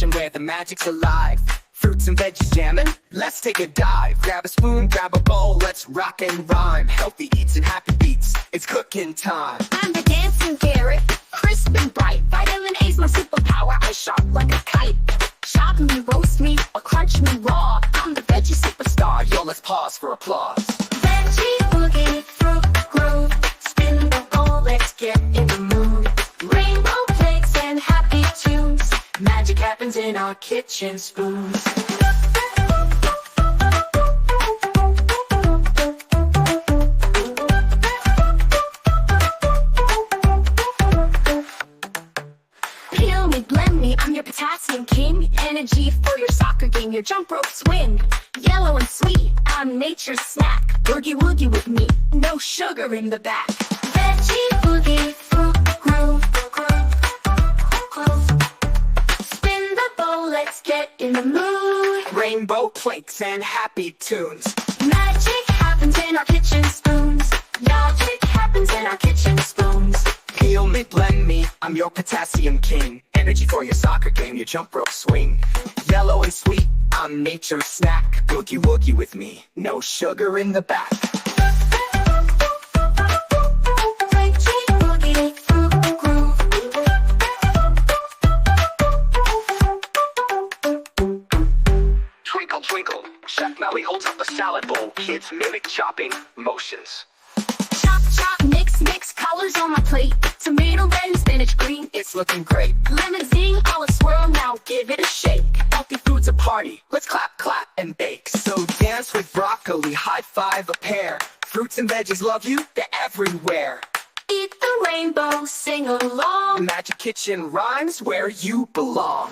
kitchen where the magic's alive. Fruits and veggies jamming, let's take a dive. Grab a spoon, grab a bowl, let's rock and rhyme. Healthy eats and happy beats, it's cooking time. I'm the dancing carrot, crisp and bright. Vitamin A's my superpower, I sharp like a kite. Chop me, roast me, or crunch me raw. I'm the veggie superstar, Yo, let's pause for applause. Veggie Boogie, fruit groove. Spin the bowl, let's get in the mood. Rainbow plates and happy tunes. Magic happens in our kitchen spoons. Peel me, blend me, I'm your potassium king. Energy for your soccer game, your jump rope swing. Yellow and sweet, I'm nature's snack. Boogie woogie with me, no sugar in the back. Veggie Boogie, fruit groove. Spin the bowl, let's get in the mood. Rainbow plates and happy tunes. Magic happens in our kitchen spoons. Magic happens in our kitchen spoons. Peel me, blend me, I'm your potassium king. Energy for your soccer game, your jump rope swing. Yellow and sweet, I'm nature's snack. Boogie woogie with me, no sugar in the back. Veggie Boogie, fruit groove. Twinkle, twinkle, Chef Melly holds up the salad bowl. Kids mimic chopping motions. Chop, chop, mix, mix, colors on my plate. Tomato, red, and spinach, green. It's looking great. Lemon, zing, olive swirl, now give it a shake. Healthy food's a party, let's clap, clap, and bake. So dance with broccoli, high five a pair. Fruits and veggies love you, they're everywhere. Eat the rainbow, sing along. Magic Kitchen rhymes where you belong.